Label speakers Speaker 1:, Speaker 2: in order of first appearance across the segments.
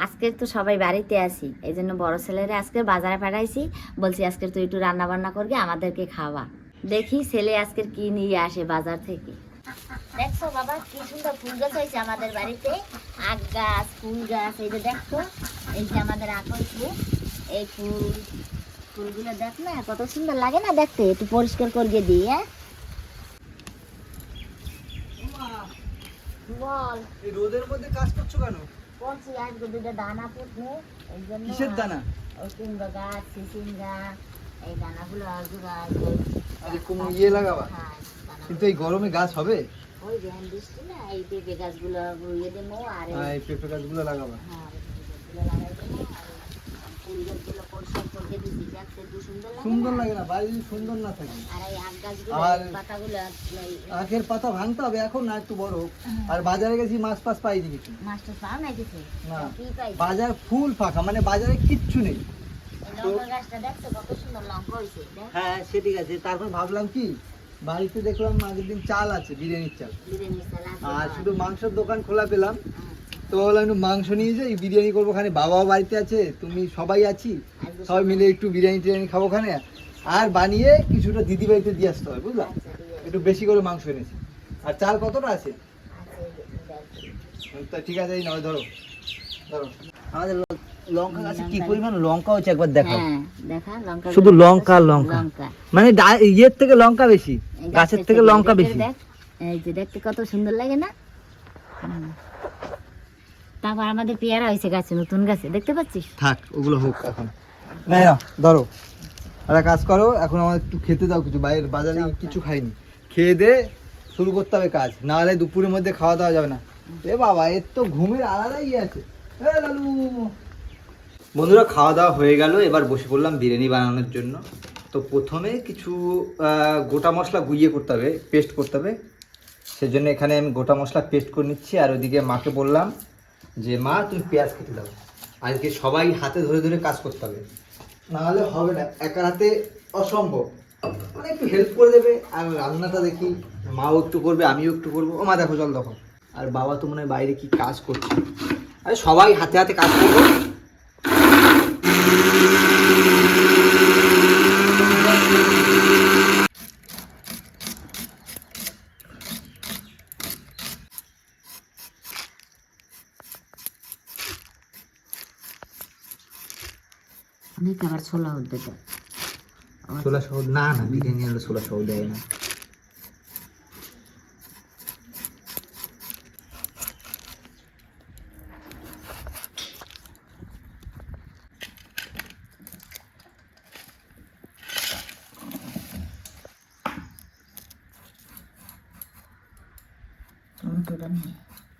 Speaker 1: আজকে তো সবাই বাড়িতে আছি, এই জন্য বড় ছেলেরা আজকে বাজারে পাঠাইছি। বলছি আজকে তুই একটু রান্না বান্না করবি, আমাদেরকে খাওয়া। দেখি ছেলে আজকে কি নিয়ে আসে বাজার থেকে। দেখছো বাবা কি সুন্দর ফুল গাছ হয়েছে আমাদের বাড়িতে, আখ গাছ, ফুল গাছ। এই যে দেখছো, এই যে আমাদের আখ হয়েছে, এই ফুলগুলো দেখ না কত সুন্দর লাগে না দেখতে। একটু পরিষ্কার করিয়ে দিই। হ্যাঁ বল,
Speaker 2: এই রোদের মধ্যে কাজ করছো কেন?
Speaker 1: বলছি আজকে দুটো দানা পুঁতবো, এই জন্য।
Speaker 2: কিসের দানা?
Speaker 1: ওই কুমড়ো গাছ, চিচিঙ্গা, এই দানাগুলো
Speaker 2: আরে কোন ইয়ে লাগাবা? কিন্তু এই গরমে গাছ হবে?
Speaker 1: ওই ধ্যান বৃষ্টি না, এই পেঁপে গাছগুলো ইয়ে দেবো। আর
Speaker 2: এই পেঁপে গাছগুলো লাগাবা?
Speaker 1: হ্যাঁ, গাছগুলো লাগাই দেবো। আর ফুল গাছগুলো পরিষ্কার করে দিচ্ছি, দেখতে একটু সুন্দর লাগে।
Speaker 2: সুন্দর লাগে না, বাড়ি যদি সুন্দর না থাকে।
Speaker 1: আর এই আখ গাছগুলো,
Speaker 2: আর
Speaker 1: পাতাগুলো,
Speaker 2: আখের পাতা ভাঙতে হবে এখন না, একটু বড় হোক। আর বাজারে গেছি মাছ ফাছ পাইনি কিছু।
Speaker 1: মাছটা পাও না কিছু?
Speaker 2: না,
Speaker 1: কি পাই?
Speaker 2: বাজার ফুল ফাঁকা, মানে বাজারে কিচ্ছু নেই।
Speaker 1: লঙ্কা গাছটা দেখছো কত সুন্দর লঙ্কা হয়েছে?
Speaker 2: হ্যাঁ সে ঠিক আছে, তারপর ভাবলাম কি, বাড়িতে দেখলাম আগের দিন চাল আছে, বিরিয়ানির চাল, আর শুধু মাংসের দোকান খোলা পেলাম। তো ভাবলাম একটু মাংস নিয়ে যাই, বিরিয়ানি করবো। ওখানে বাবাও বাড়িতে আছে, তুমি সবাই আছি, সবাই মিলে একটু বিরিয়ানি টিরিয়ানি খাবো ওখানে। আর বানিয়ে কিছুটা দিদি বাড়িতে দিয়ে আসতে হবে, বুঝলাম। একটু বেশি করে মাংস এনেছি। আর চাল কতটা আছে? তা ঠিক আছে, এই নয় ধরো ধরো। আমাদের লঙ্কা গাছে কি পরিমাণ লঙ্কা হচ্ছে একবার দেখাও।
Speaker 1: দেখা লঙ্কা,
Speaker 2: শুধু লঙ্কা লঙ্কা, মানে ইয়ের থেকে লঙ্কা বেশি, গাছের থেকে লঙ্কা বেশি।
Speaker 1: এই যে দেখতে কত সুন্দর লাগে না? তারপর আমাদের পেয়ারা হয়েছে গাছে, নতুন গাছে, দেখতে পাচ্ছিস?
Speaker 2: থাক ওগুলো হোক এখন। না ধরো, একটা কাজ করো, এখন আমার একটু খেতে দাও কিছু, বাইরের বাজারে কিছু খাইনি। খেয়ে দে শুরু করতে হবে কাজ, না হলে দুপুরের মধ্যে খাওয়া দাওয়া যাবে না। এ বাবা, এর তো ঘুমের আলাদাই ইয়ে আছে। বন্ধুরা, খাওয়া দাওয়া হয়ে গেল, এবার বসে পড়লাম বিরিয়ানি বানানোর জন্য। তো প্রথমে কিছু গোটা মশলা গুঁড়িয়ে করতে হবে, পেস্ট করতে হবে। সেজন্য এখানে আমি গোটা মশলা পেস্ট করে নিচ্ছি। আর ওইদিকে মাকে বললাম যে মা তুমি পেঁয়াজ কেটে দাও। আজকে সবাই হাতে ধরে ধরে কাজ করতে হবে, নাহলে হবে না, একা হাতে অসম্ভব। মানে একটু হেল্প করে দেবে। আর রান্নাটা দেখি মাও একটু করবে, আমিও একটু করবো। ও মা দেখো জল দেখো। আর বাবা তো মনে হয় বাইরে কি কাজ করছে। আরে সবাই হাতে হাতে কাজ করবো।
Speaker 1: অনেক আবার ছোলা হতে তো,
Speaker 2: ছোলা সহ না, না বিরিয়ানি হলে ছোলা সহ দেয় না।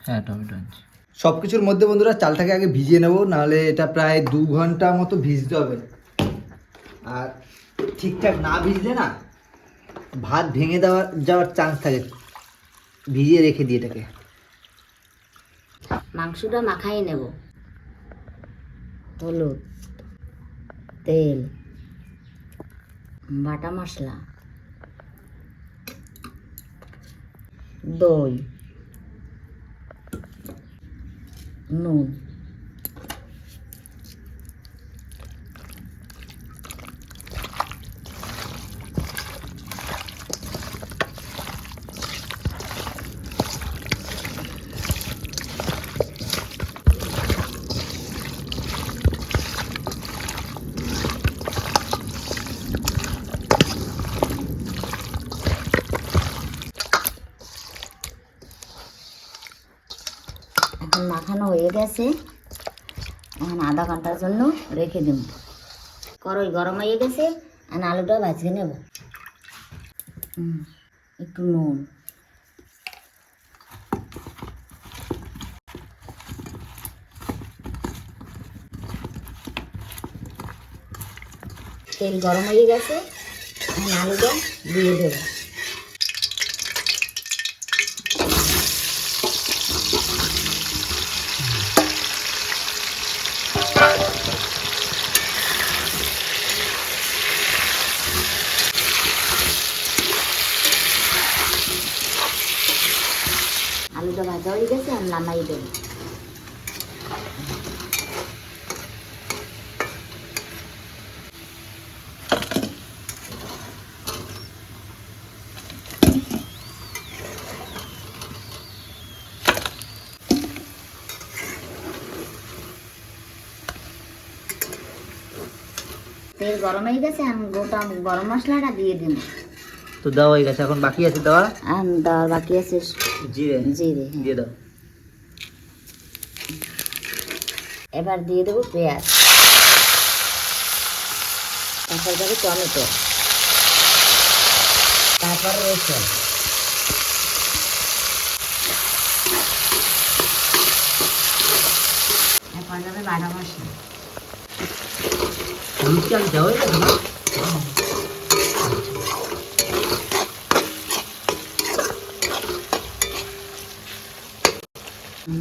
Speaker 2: হ্যাঁ টমেটো আনছি। সব কিছুর মধ্যে বন্ধুরা চালটাকে আগে ভিজিয়ে নেবো, নাহলে এটা প্রায় 2 ঘন্টা মতো ভিজতে হবে। আর ঠিকঠাক না ভিজলে না ভাত ভেঙে যাওয়ার চান্স থাকে। ভিজিয়ে রেখে দিই এটাকে।
Speaker 1: মাংসটা মাখাই নেব। হলুদ, তেল, বাটা মশলা, দই, নুন, এখন মাখানো হয়ে গেছে। এখন আধা ঘন্টার জন্য রেখে দেব। কড়াই গরম হয়ে গেছে, এখন আলুটা ভাজিয়ে নেব। একটু নুন, তেল গরম হয়ে গেছে, এখন আলুটা দিয়ে দেবো। আলুটা ভাজা হয়ে গেছে, আমি নামাই দেবো। তেল গরম হয়ে গেছে, আমি গোটা গরম মশলাটা দিয়ে দিন।
Speaker 2: তো দেওয়া হয়ে গেছে, এখন বাকি আছে দেওয়া
Speaker 1: আর দেওয়ার বাকি আছে
Speaker 2: জিরে।
Speaker 1: জিরে, হ্যাঁ।
Speaker 2: দিয়ে দাও।
Speaker 1: এবার দিয়ে দেবো পেঁয়াজ, তারপর দেবো টমেটো, তারপর রসুন, এরপর যাবে বাটা মশলা।
Speaker 2: হলুদ চাল দেওয়া হয়ে গেছে না?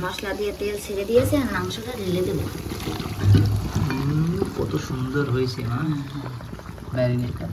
Speaker 1: মশলা দিয়ে তেল ছেড়ে দিয়েছে, আর মাংসটা ঢেলে দেবো।
Speaker 2: কত সুন্দর হয়েছে মা ম্যারিনেটটা।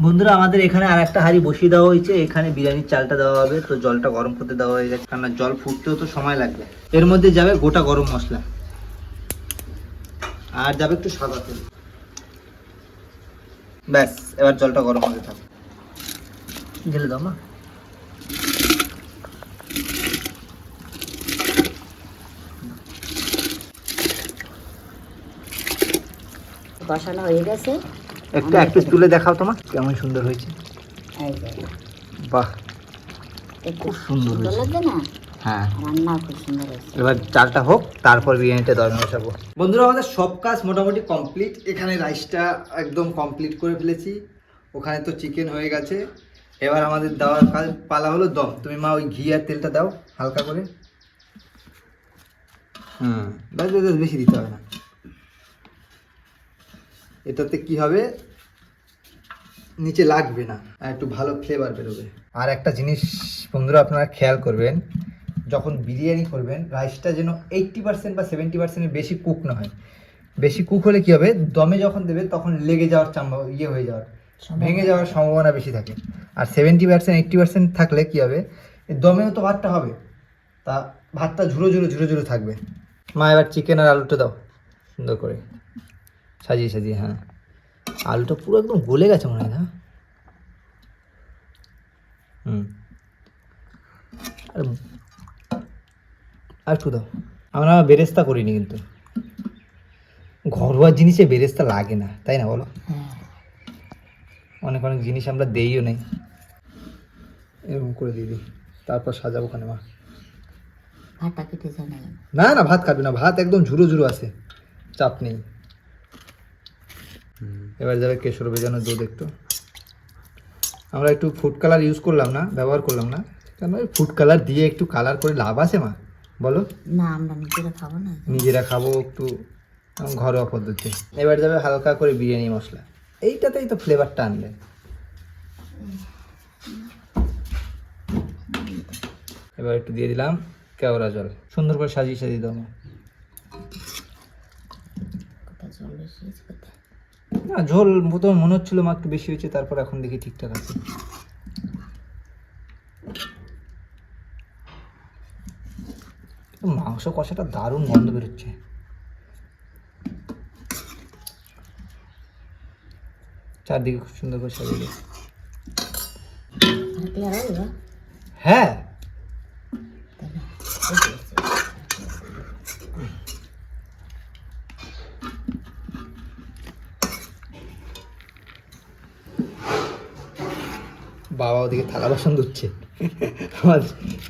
Speaker 2: বন্ধুরা, আমাদের এখানে আর একটা হাঁড়ি বসিয়ে দেওয়া হয়েছে, এখানে বিরিয়ানির চালটা দেওয়া হবে। তো জলটা গরম করতে দেওয়া হয়ে গেছে, কারণ জল ফুটতেও তো সময় লাগবে। এর মধ্যে যাবে গোটা গরম মশলা, আর যাবে একটু সাদা তেল। ব্যাস, এবার জলটা গরম হতে থাকবে। ঢেলে দাও মা।
Speaker 1: কষানো হয়ে গেছে,
Speaker 2: একটা এক পিস তুলে দেখাও তোমার, কেমন সুন্দর হয়েছে।
Speaker 1: এই যে
Speaker 2: বাহ,
Speaker 1: একটু
Speaker 2: খুব সুন্দর
Speaker 1: সুন্দর
Speaker 2: হয়েছে।
Speaker 1: লাগবে না?
Speaker 2: হ্যাঁ,
Speaker 1: রান্না খুব সুন্দর হয়েছে।
Speaker 2: এবার চালটা হোক, তারপর বিরিয়ানিটা দমে বসাবো। বন্ধুরা, আমাদের সব কাজ মোটামুটি কমপ্লিট। এখানে রাইসটা একদম কমপ্লিট করে ফেলেছি, ওখানে তো চিকেন হয়ে গেছে। এবার আমাদের দেওয়ার কাজ পালা হলো দম। তুমি মা ওই ঘি আর তেলটা দাও হালকা করে। ব্যাস ব্যাস ব্যাস, বেশি দিতে হবে না। এটাতে কি হবে, নিচে লাগবে না, আর একটু ভালো ফ্লেভার বেরোবে। আর একটা জিনিস বন্ধুরা আপনারা খেয়াল করবেন, যখন বিরিয়ানি করবেন রাইসটা যেন 80% বা 70% বেশি কুক না হয়। বেশি কুক হলে কি হবে, দমে যখন দেবে তখন লেগে যাওয়ার হয়ে যাওয়ার, ভেঙে যাওয়ার সম্ভাবনা বেশি থাকে। আর 70% 80% থাকলে কি হবে, দমেও তো ভাতটা হবে, তা ভাতটা ঝুরো ঝুরো ঝুরো ঝুরো থাকবে। মা এবার চিকেন আর আলুটা দাও সুন্দর করে সাজিয়ে সাজিয়ে। হ্যাঁ, আলুটা পুরো একদম গলে গেছে মনে হয় না? আর একটু দাও। আমরা বেরেস্তা করিনি, কিন্তু ঘরোয়া জিনিসে বেরেস্তা লাগে না, তাই না বলো? অনেক অনেক জিনিস আমরা দেইও নেই, এরকম করে দিয়ে দিই, তারপর সাজাবো ওখানে মা।
Speaker 1: ভাতটা কেটে যায় না?
Speaker 2: না না, ভাত খাবি না, ভাত একদম ঝুরো ঝুরো আছে, চাপ নেই। এবার যাবে কেশর ভেজানো দুধ একটু। আমরা একটু ফুড কালার ইউজ করলাম না, ব্যবহার করলাম না, কারণ ওই ফুড কালার দিয়ে একটু কালার করে লাভ আছে মা, বলো?
Speaker 1: না, আমরা নিজেরা খাবো না,
Speaker 2: নিজেরা খাবো একটু ঘরোয়া পদ্ধতি। এবার যাবে হালকা করে বিরিয়ানি মশলা, এইটাতেই তো ফ্লেভারটা আনবে। এবার একটু দিয়ে দিলাম কেওড়া জল, সুন্দর করে সাজিয়ে সাজিয়ে দাও মা।
Speaker 1: জল বেশি হয়েছে কোথায়?
Speaker 2: না, ঝোল প্রথমে মনে হচ্ছিল মা একটু বেশি হয়েছে, তারপর এখন দেখি ঠিকঠাক আছে। মাংস কষাটা দারুণ গন্ধ বেরোচ্ছে। চারদিকে খুব সুন্দর করে সাজিয়ে দিই। হ্যাঁ, বাবা ওদিকে থালা বাসন ধুচ্ছে,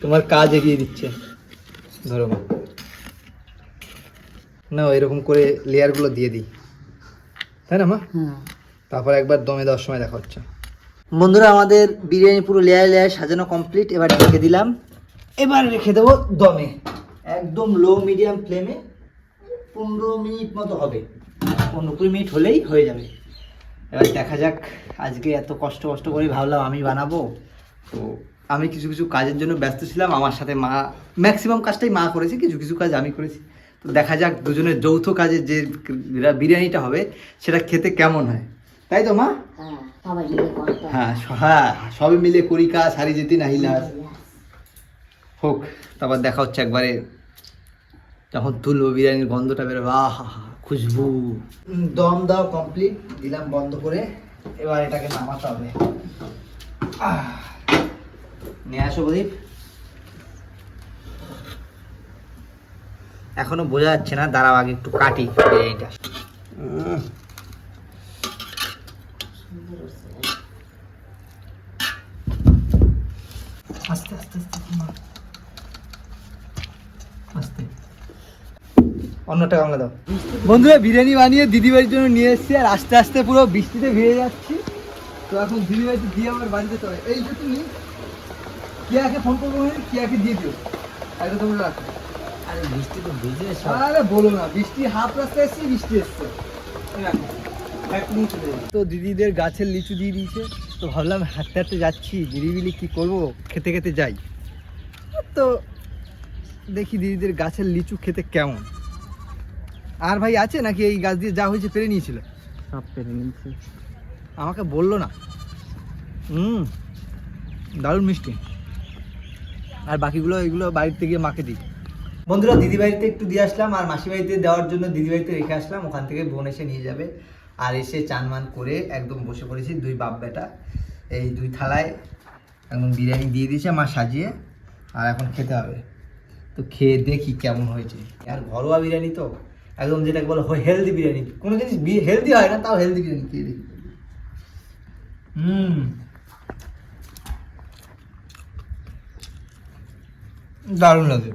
Speaker 2: তোমার কাজ এগিয়ে দিচ্ছে। ধরো মা, না এরকম করে লেয়ারগুলো দিয়ে দিই, তাই না মা? তারপর একবার দমে দেওয়ার সময় দেখা হচ্ছে। বন্ধুরা, আমাদের বিরিয়ানি পুরো লেয়ার লেয়ার সাজানো কমপ্লিট। এবার ঢেকে দিলাম, এবার রেখে দেবো দমে, একদম লো মিডিয়াম ফ্লেমে 15 মিনিট মতো হবে। 15-20 মিনিট হলেই হয়ে যাবে। এবার দেখা যাক, আজকে এত কষ্ট করে ভাবলাম আমি বানাবো, তো আমি কিছু কিছু কাজের জন্য ব্যস্ত ছিলাম। আমার সাথে মা ম্যাক্সিমাম কাজটাই মা করেছে, কিছু কিছু কাজ আমি করেছি। তো দেখা যাক দুজনের যৌথ কাজে যে বিরিয়ানিটা হবে সেটা খেতে কেমন হয়, তাই তো মা? হ্যাঁ, সবাই মিলে করি কাজ, হারি যেতে নাহিলা হোক। তারপর দেখা হচ্ছে একবারে যখন তুলবো বিরিয়ানির গন্ধটা বেরোবে, আহা খুশবু। দম দাও কমপ্লিট, দিলাম বন্ধ করে। এবার এটাকে নামাতে হবে। নিয়ে আসো প্রদীপ। এখনো বোঝা যাচ্ছে না, দাঁড়াও আগে একটু কাটি বিরিয়ানিটা। আস্তে আস্তে আস্তে আস্তে, অন্যটা কামলা দাও। বন্ধুরা বিরিয়ানি বানিয়ে দিদিবাড়ির জন্য নিয়ে এসেছি, আর আস্তে আস্তে পুরো বৃষ্টিতে ভিজে যাচ্ছি। তো এখন দিদিবাড়িতে দিয়ে আমার বাড়িতে তো এই যে তুমি কিয়াকে ফোন করবো, কিয়াকে দিয়ে দিও, আগে তোমরা রাখো।
Speaker 3: আরে বৃষ্টি তো ভিজে
Speaker 2: আরে বলো না, বৃষ্টি হাফ রাস্তায় এসছি, বৃষ্টি এসছে। তো দিদিদের গাছের লিচু দিয়ে দিয়েছে, তো ভাবলাম হাঁটতে হাঁটতে যাচ্ছি নিরিবিলি কি করব, খেতে খেতে যাই। তো দেখি দিদিদের গাছের লিচু খেতে কেমন। আর ভাই আছে নাকি এই গাছ দিয়ে যা হয়েছে পেরে নিয়েছিল?
Speaker 3: সব পেরে নিয়েছি।
Speaker 2: আমাকে বললো না। দারুণ মিষ্টি। আর বাকিগুলো এগুলো বাড়িতে গিয়ে মাকে দিই। বন্ধুরা দিদি বাড়িতে একটু দিয়ে আসলাম, আর মাসি বাড়িতে দেওয়ার জন্য দিদি বাড়িতে রেখে আসলাম। ওখান থেকে বোন এসে নিয়ে যাবে। আর এসে চান মান করে একদম বসে পড়েছি, দুই বাপ বেটা। এই দুই থালায় একদম বিরিয়ানি দিয়ে দিয়েছে মা সাজিয়ে, আর এখন খেতে হবে। তো খেয়ে দেখি কেমন হয়েছে। আর ঘরোয়া বিরিয়ানি তো একদম, যেটাকে বলো হেলদি বিরিয়ানি। কোনো জিনিস হেলদি হয় না, তাও হেলদি বিরিয়ানি খেয়ে দেখি। দারুণ লাগে।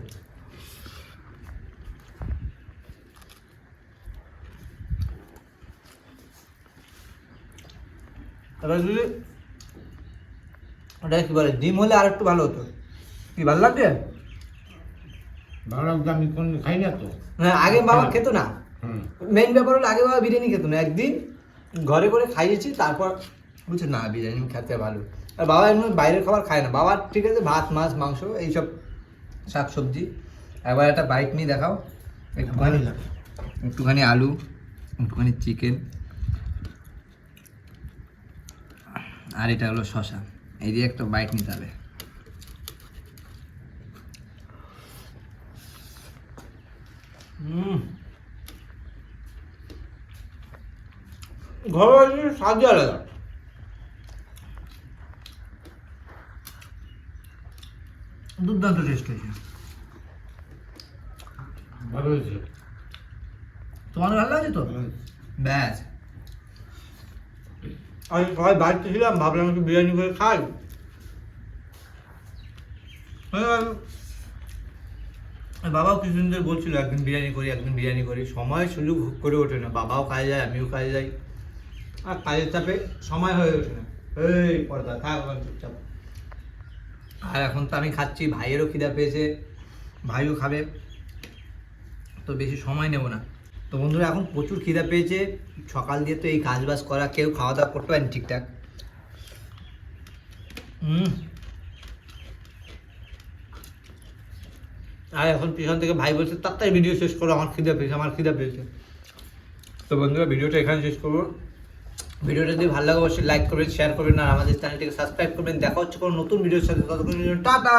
Speaker 2: তারপরে যদি ওটা কি বলে ডিম হলে আর একটু ভালো হতো। কি ভালো লাগছে?
Speaker 3: ভালো লাগতো, আমি কোন খাই না তো।
Speaker 2: হ্যাঁ, আগে বাবা খেত না। মেইন ব্যাপার হলো আগে বাবা বিরিয়ানি খেত না। একদিন ঘরে করে খাইয়েছি, তারপর বলছে না বিরিয়ানি খেতে ভালো। আর বাবা এমনি বাইরের খাবার খায় না। বাবা ঠিক আছে ভাত মাছ মাংস এইসব শাক সবজি। একবার একটা বাইট নিয়ে দেখাও। একটুখানি আলু, একটুখানি চিকেন, আর এটা হলো শশা। এই দিয়ে একটা বাইট নিতে হবে। ঘরোয়া স্বাদ আলাদা। দুর্দান্ত টেস্ট হয়েছে।
Speaker 3: ভালো হয়েছে।
Speaker 2: তোমার ভালো লাগছে তো? ব্যাস, আমি সবাই বাড়িতে ছিলাম, ভাবলাম একটু বিরিয়ানি করে খাই। বাবাও কিছুদিন ধরে বলছিল একদিন বিরিয়ানি করি, একদিন বিরিয়ানি করি। সময় সুযোগ করে ওঠে না। বাবাও কাজে যায়, আমিও কাজে যাই, আর কাজের চাপে সময় হয়ে ওঠে না। এই পর্দা থাক চুপচাপ। আর এখন তো আমি খাচ্ছি, ভাইয়েরও খিদা পেয়েছে, ভাইও খাবে, তো বেশি সময় নেব না। তো বন্ধুরা এখন প্রচুর খিদা পেয়েছে। সকাল দিয়ে তো এই কাজ বাজ করা, কেউ খাওয়া দাওয়া করতে পারেনি ঠিকঠাক। আর এখন পিছন থেকে ভাই বলছে তাড়াতাড়ি ভিডিও শেষ করো, আমার খিদা পেয়েছে, আমার খিদা পেয়েছে। তো বন্ধুরা ভিডিওটা এখানে শেষ করবো। ভিডিওটা যদি ভালো লাগে অবশ্যই লাইক করবেন, শেয়ার করবেন, আর আমাদের চ্যানেলটিকে সাবস্ক্রাইব করবেন। দেখা হচ্ছে কোনো নতুন ভিডিওর সাথে। ততক্ষণ টাটা।